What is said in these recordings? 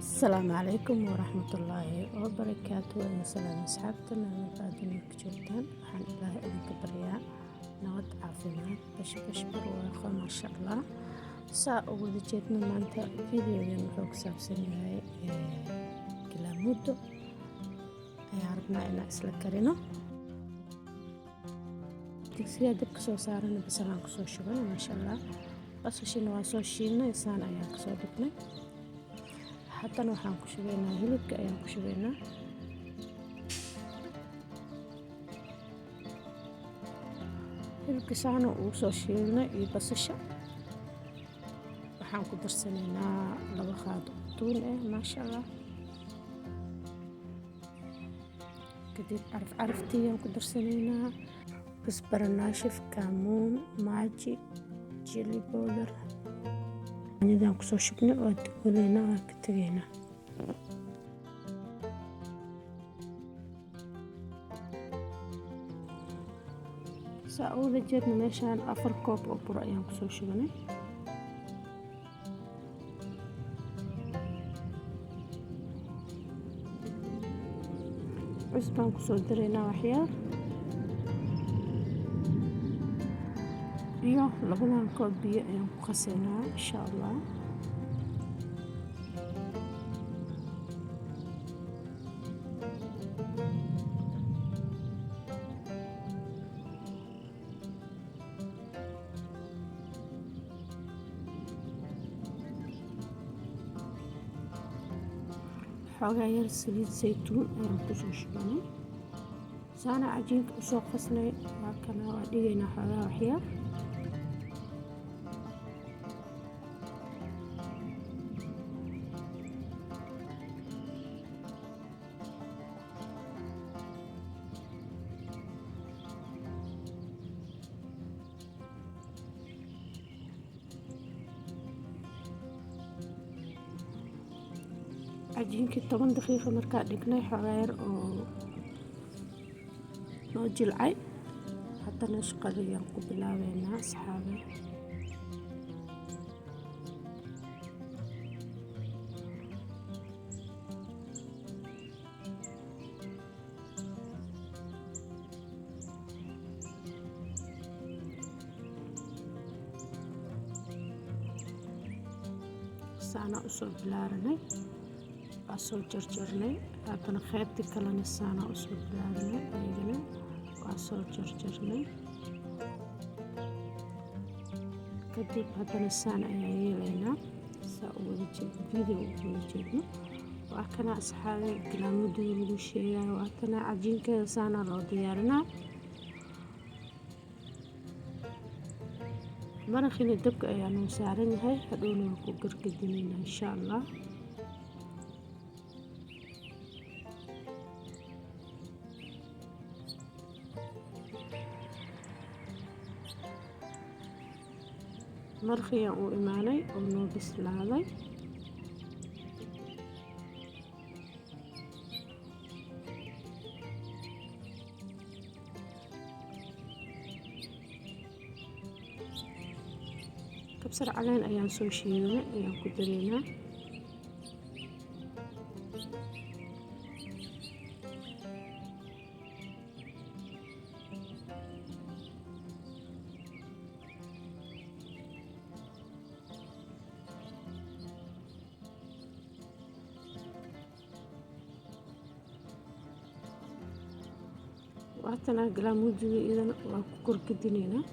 السلام عليكم ورحمة الله وبركاته. وإن سلام أصحابتنا المقادمين كجوتان وحن إله إذنك برياء نود عافيمات باش برواقة ما شاء الله. سا أول جيتنا مانتا فيديو دين وحوك سابسني كلامودو أي عربنا إنا إسلا كارينو تكسيها دبك سو سارنا بسران كسو شبنا ما شاء الله. بس وشينا واسو شينا إنسان أيان كسو دبنا حتى waxaan ku shubaynaa hilibka ayaan ku shubaynaa hilibka saana uu soo shiilnay iyo basasha waxaan ku darsanaynaa 2 qaado tuun maasha Allah. kadib caraftii aan ku darsanaynaa kusbar naashif kamuun maaji chili powder نيدان كسو شبنا ودقولينا وكتغينا ساعودة جدنا ميشان 4 كوب oo bur ayaan kusoo shubanay cusbaan kusoo daraynaa waxyaar iyo 2 koob biyo ayaan ku qasaynaa insha Allah. xoogaa yar saliid saytuun ayaan kusoo shubanay saana cajiinka usoo qasnay waa kana waa dhigaynaa xoogaa waxyaar عجينك 10 دقيقة مركا دقناي حغير oo noo jilcay haddana shaqada ayaan ku bilaabeynaa asxaabe. saana usoo bilaaranay soo jarjarnay haddana qaybtii kalena saana usoo bilaaranay ayagana waa soo jarjarnay kadib haddana saan ayaan yeelaynaa saa u wada jeedno video u wada jeedno waa kana asxaabe galaamudii lagu sheegayo waa kana cajiinkeeda saana loo diyaarinaa maraqina dabka ayaa noo saaran yahay hadhowna waan ku gargadinaynaa insha Allah. marqiyan uu imaanay oo noo bislaaday kabsar caleen ayaan soo shiidanay ayaan ku dareynaa waatana galaamudii idan waa ku korgadineynaa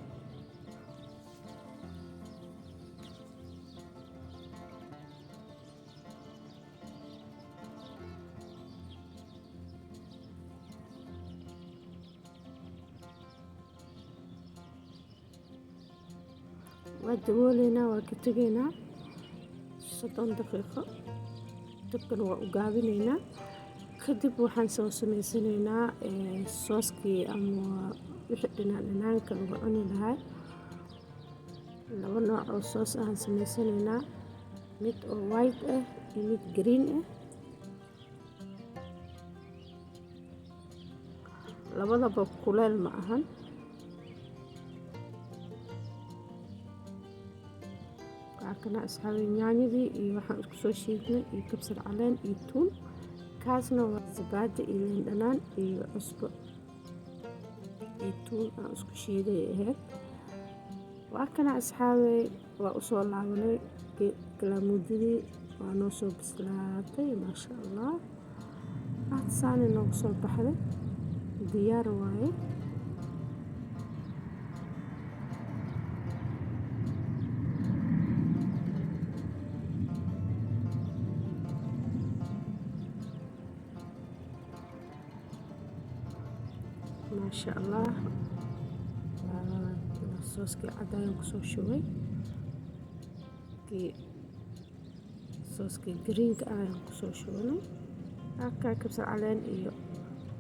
waa dabooleynaa waa ka tegaynaa 30 daqiiqo dabkana waa u gaabinaynaa kadib waxaan soo sameysanaynaa sooskii ama wixii dhinaanka lagu cuni lahaa 2 nooc oo soos aan sameysanaynaa mid oo white iyo mid green labadaba kuleel ma ahan kana asxaabay yaanyadii iyo waxaan isku soo shiidnay iyo kabsar caleen iyo tuun. Kaasna waa zabaadi iyo liin dhanaan iyo cusbo iyo tuun aan isku shiiday ahayd. waa kana asxaabay waa usoo laabanay galaamudidii waa noo soo bislaatay maasha allah. saani noogu soo baxday diyaar waaye. maasha allah sooskii cadayaan kusoo shubay, sooskii greenka ayaan kusoo shubnay. halkaa kabsar caleen iyo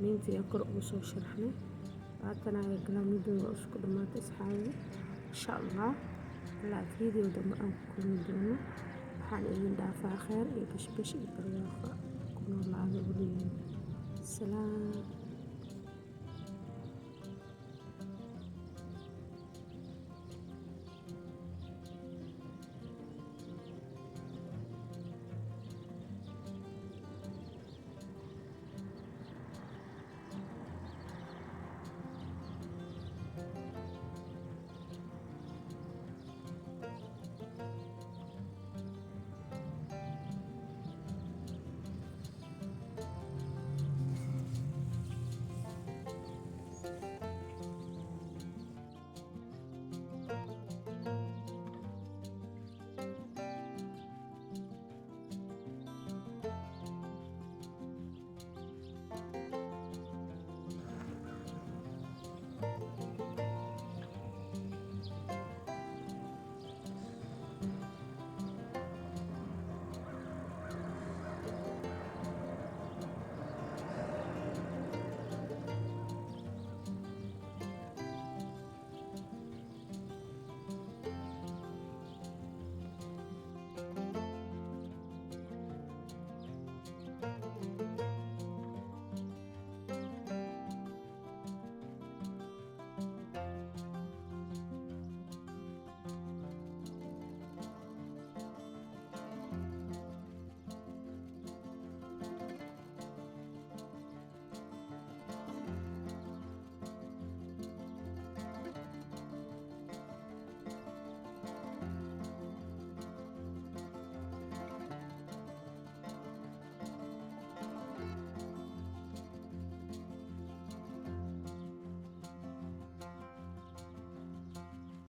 liintii kor ugu soo sharaxnay. haatan ayaa galaamudooda waa isku dhamaatay asxaabi insha allah. ilaa video dambe aan ku kulmi doono. waxaan idin dhaafaa khayr iyo bashbash iyo barwaaqo ku noolaada weligiin. salaam.